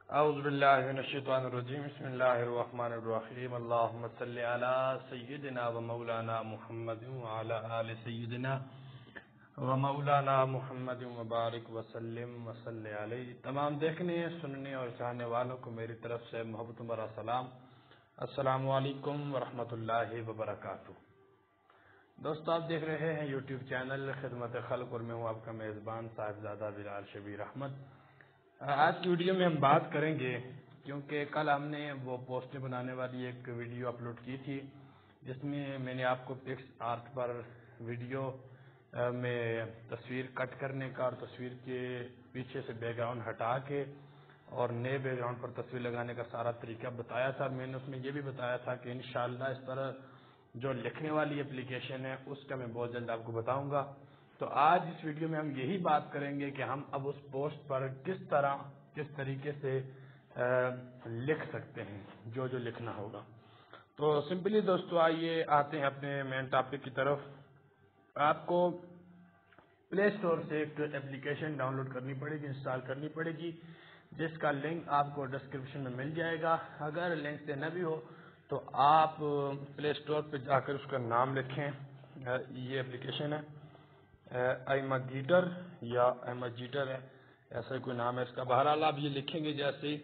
اعوذ باللہ من الشیطان الرجیم بسم اللہ الرحمن الرحیم اللہم صلی علی سیدنا و مولانا محمد وعلی آل سیدنا و مولانا محمد مبارک وسلم وصلی علیہ۔ تمام دیکھنے سننے اور چاہنے والوں کو میری طرف سے محبت برا سلام، السلام علیکم ورحمۃ اللہ وبرکاتہ۔ دوستو، آپ دیکھ رہے ہیں یوٹیوب چینل خدمت خلق اور میں ہوں آپ کا میزبان صاحبزادہ بلال شبیر احمد۔ آج کی ویڈیو میں ہم بات کریں گے، کیونکہ کل ہم نے وہ پوسٹیں بنانے والی ایک ویڈیو اپلوڈ کی تھی جس میں نے آپ کو پکس آرٹ پر ویڈیو میں تصویر کٹ کرنے کا اور تصویر کے پیچھے سے بیک گراؤنڈ ہٹا کے اور نئے بیک گراؤنڈ پر تصویر لگانے کا سارا طریقہ بتایا تھا۔ میں نے اس میں یہ بھی بتایا تھا کہ انشاءاللہ اس پر جو لکھنے والی اپلیکیشن ہے اس کا میں بہت جلد آپ کو بتاؤں گا۔ تو آج اس ویڈیو میں ہم یہی بات کریں گے کہ ہم اب اس پوسٹ پر کس طریقے سے لکھ سکتے ہیں جو لکھنا ہوگا۔ تو سمپلی دوستو آئیے آتے ہیں اپنے مین ٹاپک کی طرف۔ آپ کو پلے اسٹور سے ایک اپلیکیشن ڈاؤن لوڈ کرنی پڑے گی، انسٹال کرنی پڑے گی، جس کا لنک آپ کو ڈسکرپشن میں مل جائے گا۔ اگر لنک سے نہ بھی ہو تو آپ پلے اسٹور پہ جا کر اس کا نام لکھیں۔ یہ اپلیکیشن ہے ایماجیٹر یا ایماجیٹر ہے، ایسا کوئی نام ہے اس کا۔ بہرحال آپ یہ لکھیں گے جیسے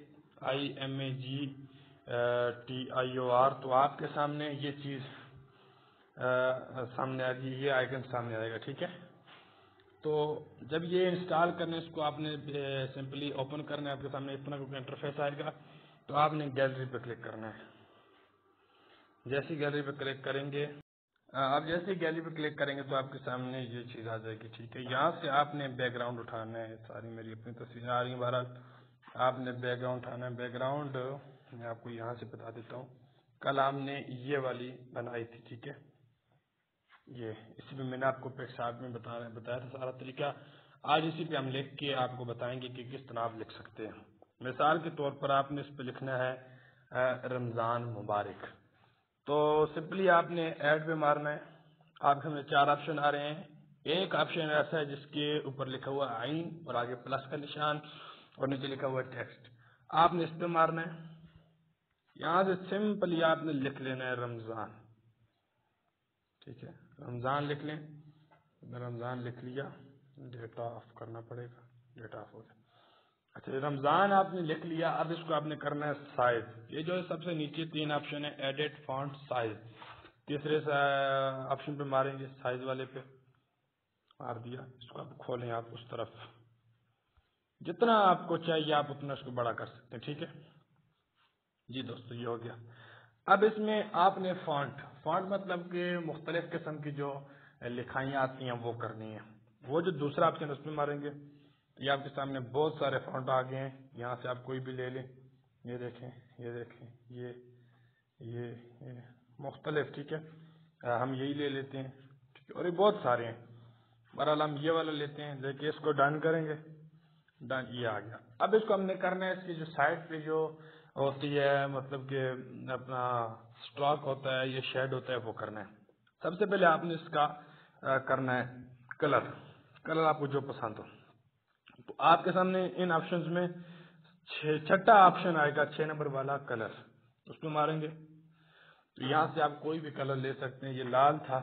IMAGTIOR تو آپ کے سامنے یہ چیز سامنے آ گئی، یہ آئیکن سامنے آئے گا، ٹھیک ہے۔ تو جب یہ انسٹال کرنے اس کو آپ نے سمپلی اوپن کرنا ہے، آپ کے سامنے اتنا کوئی انٹرفیس آئے گا تو آپ نے گیلری پہ کلک کرنا ہے۔ جیسی گیلری پہ کلک کریں گے، آپ جیسے گیلری پہ کلک کریں گے تو آپ کے سامنے یہ چیز آ جائے گی، ٹھیک ہے۔ یہاں سے آپ نے بیک گراؤنڈ اٹھانا ہے، ساری میری اپنی تصویریں آ رہی ہیں، بہرحال آپ نے بیک گراؤنڈ اٹھانا ہے۔ بیک گراؤنڈ میں آپ کو یہاں سے بتا دیتا ہوں، کل ہم نے یہ والی بنائی تھی، ٹھیک ہے۔ یہ اسی پہ میں نے آپ کو پیشاب میں بتایا تھا سارا طریقہ۔ آج اسی پہ ہم لکھ کے آپ کو بتائیں گے کہ کس طرح آپ لکھ سکتے ہیں۔ مثال کے طور پر آپ نے اس پہ لکھنا ہے رمضان مبارک، تو سمپلی آپ نے ایڈ پہ مارنا ہے۔ آپ کے سامنے 4 آپشن آ رہے ہیں۔ ایک آپشن ایسا ہے جس کے اوپر لکھا ہوا عین اور آگے پلس کا نشان اور نیچے لکھا ہوا ٹیکسٹ، آپ نے اس پہ مارنا ہے۔ یہاں سے سمپلی آپ نے لکھ لینا ہے رمضان، ٹھیک ہے۔ رمضان لکھ لیں، رمضان لکھ لیا، ڈیٹا آف کرنا پڑے گا، ڈیٹا آف ہو جائے۔ اچھا، رمضان آپ نے لکھ لیا، اب اس کو آپ نے کرنا ہے سائز۔ یہ جو ہے سب سے نیچے 3 آپشن ہے، ایڈٹ فونٹ سائز، تیسرے آپشن پہ ماریں گے، سائز والے پہ مار دیا۔ اس کو آپ کھولیں، آپ اس طرف جتنا آپ کو چاہیے آپ اتنا اس کو بڑا کر سکتے ہیں، ٹھیک ہے جی دوستو، یہ ہو گیا۔ اب اس میں آپ نے فونٹ مطلب کہ مختلف قسم کی جو لکھائیاں آتی ہیں وہ کرنی ہیں۔ وہ جو دوسرا آپشن اس پہ ماریں گے، یہ آپ کے سامنے بہت سارے فونٹ آ گئے ہیں، یہاں سے آپ کوئی بھی لے لیں۔ یہ دیکھیں، یہ دیکھیں، یہ مختلف، ٹھیک ہے۔ ہم یہی لے لیتے ہیں، ٹھیک ہے، اور یہ بہت سارے ہیں۔ بہرحال ہم یہ والا لیتے ہیں، دیکھیں اس کو ڈن کریں گے، ڈن، یہ آ گیا۔ اب اس کو ہم نے کرنا ہے، اس کی جو سائڈ پہ جو ہوتی ہے مطلب کہ اپنا سٹروک ہوتا ہے، یہ شیڈ ہوتا ہے، وہ کرنا ہے۔ سب سے پہلے آپ نے اس کا کرنا ہے کلر آپ کو جو پسند ہو۔ تو آپ کے سامنے ان آپشنز میں چھٹا آپشن آئے گا، 6 نمبر والا کلر، اس پہ ماریں گے تو یہاں سے آپ کوئی بھی کلر لے سکتے ہیں۔ یہ لال تھا،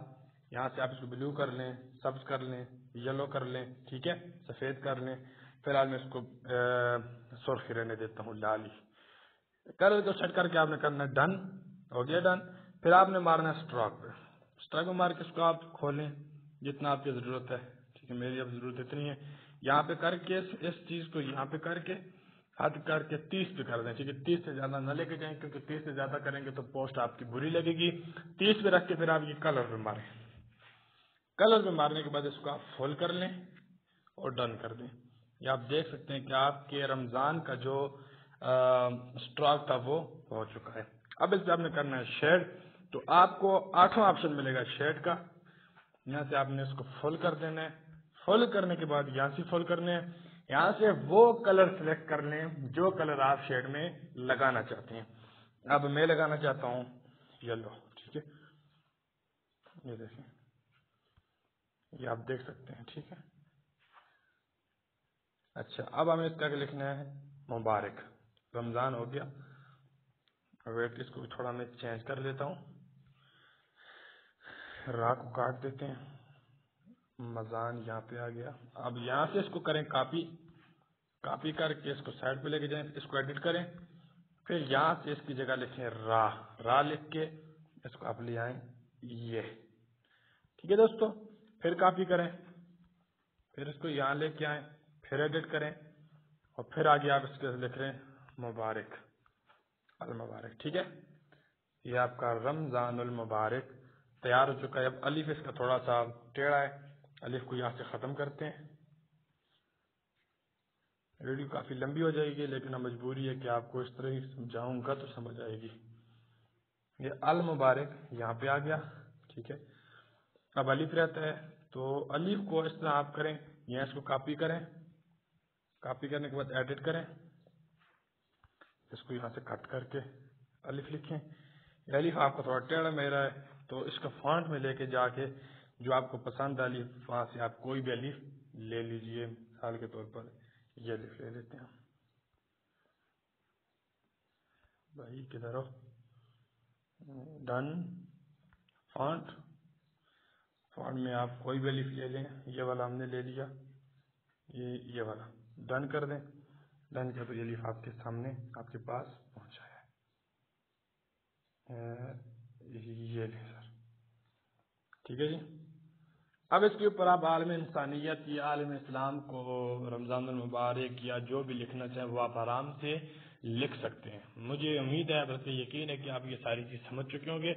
یہاں سے آپ اس کو بلو کر لیں، سبز کر لیں، یلو کر لیں، ٹھیک ہے، سفید کر لیں۔ فی الحال میں اس کو سرخی رہنے دیتا ہوں، لال ہی۔ کلر کو سیٹ کر کے آپ نے کرنا ہے ڈن، ہو گیا ڈن۔ پھر آپ نے مارنا ہے اسٹروک پہ، اسٹروک پہ مار کے اس کو آپ کھولیں جتنا آپ کی ضرورت ہے، ٹھیک ہے، میری اب ضرورت اتنی ہے۔ یہاں پہ کر کے اس چیز کو یہاں پہ کر کے حد کر کے 30 پہ کر دیں، ٹھیک ہے۔ 30 سے زیادہ نہ لے کے جائیں، کیونکہ 30 سے زیادہ کریں گے تو پوسٹ آپ کی بری لگے گی۔ 30 پہ رکھ کے پھر آپ یہ کلر پہ ماریں۔ کلر پہ مارنے کے بعد اس کو آپ فل کر لیں اور ڈن کر دیں۔ یہ آپ دیکھ سکتے ہیں کہ آپ کے رمضان کا جو اسٹروک تھا وہ ہو چکا ہے۔ اب اس پہ آپ نے کرنا ہے شیڈ، تو آپ کو 8واں آپشن ملے گا شیڈ کا۔ یہاں سے آپ نے اس کو فل کر دینا ہے۔ فل کرنے کے بعد یہاں سے فل کرنے ہیں، یہاں سے وہ کلر سلیکٹ کر لیں جو کلر آپ شیڈ میں لگانا چاہتے ہیں۔ اب میں لگانا چاہتا ہوں یلو، ٹھیک ہے، یہ دیکھیں، یہ آپ دیکھ سکتے ہیں، ٹھیک ہے۔ اچھا، اب ہمیں اس کا لکھنا ہے مبارک، رمضان ہو گیا. ویٹ اس کو تھوڑا میں چینج کر لیتا ہوں. را کو کاٹ دیتے ہیں. مزان یہاں پہ آ گیا. اب یہاں سے اس کو کریں کاپی کر کے اس کو سائڈ پہ لے کے جائیں. اس کو ایڈٹ کریں. پھر یہاں سے اس کی جگہ لکھیں را لکھ کے اس کو آپ لے آئیں یہ. ٹھیک ہے دوستو. پھر کاپی کریں. پھر اس کو یہاں لے کے آئیں. پھر ایڈٹ کریں. اور پھر آگے آپ اس کے لکھ رہے ہیں مبارک المبارک. ٹھیک ہے. یہ آپ کا رمضان المبارک تیار ہو چکا ہے. اب الف اس کا تھوڑا سا ٹیڑھا ہے. الف کو یہاں سے ختم کرتے ہیں. ویڈیو کافی لمبی ہو جائے گی لیکن اب مجبوری ہے کہ آپ کو اس طرح ہی سمجھاؤں گا تو سمجھ آئے گی. یہ المبارک یہاں پہ آ گیا. ٹھیک ہے. اب الف رہتا ہے تو الف کو اس طرح آپ کریں. یہاں اس کو کاپی کریں. کاپی کرنے کے بعد ایڈٹ کریں. اس کو یہاں سے کٹ کر کے الف لکھیں. یہ الف آپ کو تھوڑا ٹیڑھا مل رہا ہے تو اس کا فونٹ میں لے کے جا کے جو آپ کو پسند الف وہاں سے آپ کوئی بھی الف لے لیجئے. مثال کے طور پر یہ الف لے لیتے ہیں. بھائی کدھر ہو. ڈن. فونٹ میں آپ کوئی بھی الف لے لیں. یہ والا ہم نے لے لیا. یہ والا ڈن کر دیں. ڈن کیا تو یہ الف آپ کے سامنے آپ کے پاس پہنچا ہے. یہ لیں سر. ٹھیک ہے جی. اب اس کے اوپر آپ عالم انسانیت یا عالم اسلام کو رمضان المبارک یا جو بھی لکھنا چاہیں وہ آپ آرام سے لکھ سکتے ہیں. مجھے امید ہے بلکہ یقین ہے کہ آپ یہ ساری چیز سمجھ چکے ہوں گے.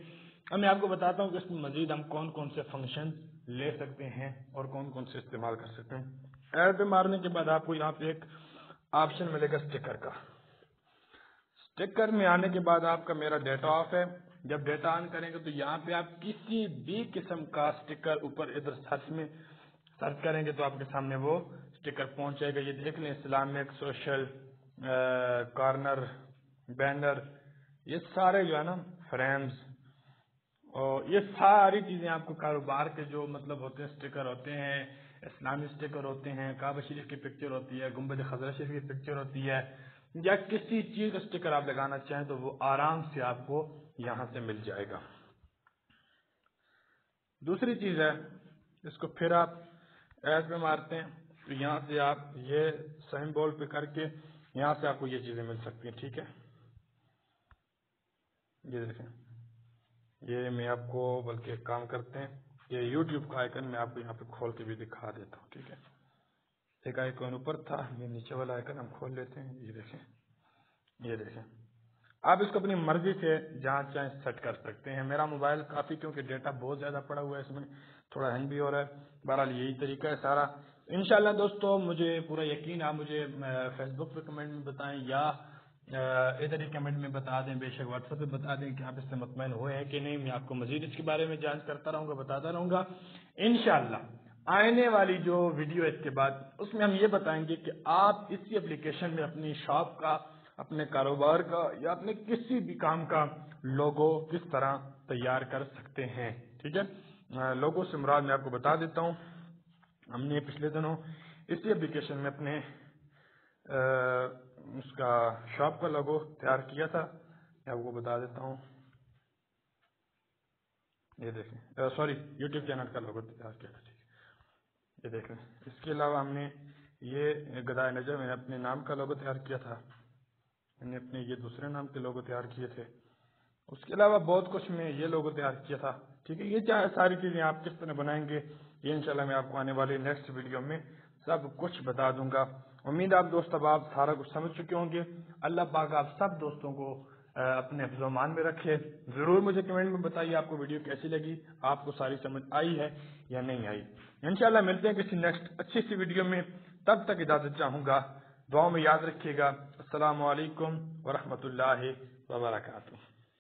اب میں آپ کو بتاتا ہوں کہ اس میں مزید ہم کون کون سے فنکشن لے سکتے ہیں اور کون کون سے استعمال کر سکتے ہیں. ایڈ پہ مارنے کے بعد آپ کو یہاں پہ ایک آپشن ملے گا اسٹیکر کا. اسٹیکر میں آنے کے بعد آپ کا میرا ڈیٹا آف ہے. جب ڈیٹا آن کریں گے تو یہاں پہ آپ کسی بھی قسم کا اسٹیکر اوپر ادھر سرچ کریں گے تو آپ کے سامنے وہ اسٹیکر پہنچ جائے گا. یہ دیکھ لیں اسلامک سوشل کارنر بینر یہ سارے جو ہے نا فریمز اور یہ ساری چیزیں آپ کو کاروبار کے جو مطلب ہوتے ہیں اسٹیکر ہوتے ہیں. اسلامی اسٹیکر ہوتے ہیں. کعبہ شریف کی پکچر ہوتی ہے. گنبد خضرہ شریف کی پکچر ہوتی ہے. یا کسی چیز کا اسٹیکر آپ لگانا چاہیں تو وہ آرام سے آپ کو یہاں سے مل جائے گا. دوسری چیز ہے اس کو پھر آپ ایڈ پہ مارتے ہیں تو یہاں سے آپ یہ سمبول پہ کر کے یہاں سے آپ کو یہ چیزیں مل سکتی ہیں. ٹھیک ہے. یہ دیکھیں یہ میں آپ کو بلکہ ایک کام کرتے ہیں یہ یوٹیوب کا آئیکن میں آپ کو یہاں پہ کھول کے بھی دکھا دیتا ہوں. ٹھیک ہے. ایک آئیکن اوپر تھا یہ نیچے والا آئیکن ہم کھول لیتے ہیں. یہ دیکھیں آپ اس کو اپنی مرضی سے جہاں چاہیں سیٹ کر سکتے ہیں. میرا موبائل کافی کیونکہ ڈیٹا بہت زیادہ پڑا ہوا ہے اس میں تھوڑا ہینگ بھی ہو رہا ہے. بہرحال یہی طریقہ ہے سارا. انشاءاللہ دوستو مجھے پورا یقین آپ مجھے فیس بک پہ کمنٹ میں بتائیں یا ادھر ہی کمنٹ میں بتا دیں. بے شک واٹس ایپ پہ بتا دیں کہ آپ اس سے مطمئن ہوئے ہیں کہ نہیں. میں آپ کو مزید اس کے بارے میں جانچ کرتا رہوں گا بتاتا رہوں گا. انشاءاللہ آنے والی جو ویڈیو اس کے بعد اس میں ہم یہ بتائیں گے کہ آپ اسی اپلیکیشن میں اپنی شاپ کا اپنے کاروبار کا یا اپنے کسی بھی کام کا لوگو کس طرح تیار کر سکتے ہیں. ٹھیک ہے. لوگو سے مراد میں آپ کو بتا دیتا ہوں. ہم نے پچھلے دنوں اسی اپلیکیشن میں اپنے اس کا شاپ کا لوگو تیار کیا تھا. میں آپ کو بتا دیتا ہوں. یہ دیکھیں سوری یوٹیوب چینل کا لوگو تیار کیا تھا. ٹھیک ہے. یہ دیکھیں اس کے علاوہ ہم نے یہ گدائے نجم میں اپنے نام کا لوگو تیار کیا تھا. میں نے اپنے یہ دوسرے نام کے لوگو تیار کیے تھے. اس کے علاوہ بہت کچھ میں یہ لوگو تیار کیا تھا. ٹھیک ہے. یہ ساری چیزیں آپ کس طرح بنائیں گے یہ انشاءاللہ میں آپ کو آنے والی نیکسٹ ویڈیو میں سب کچھ بتا دوں گا. امید آپ دوست اب آپ سارا کچھ سمجھ چکے ہوں گے. اللہ پاک آپ سب دوستوں کو اپنے حفظ و امان میں رکھے. ضرور مجھے کمنٹ میں بتائیے آپ کو ویڈیو کیسی لگی. آپ کو ساری سمجھ آئی ہے یا نہیں آئی. انشاءاللہ ملتے ہیں کسی نیکسٹ اچھی سی ویڈیو میں. تب تک اجازت چاہوں گا. دعاؤں میں یاد رکھیے گا. السلام علیکم ورحمۃ اللہ وبرکاتہ.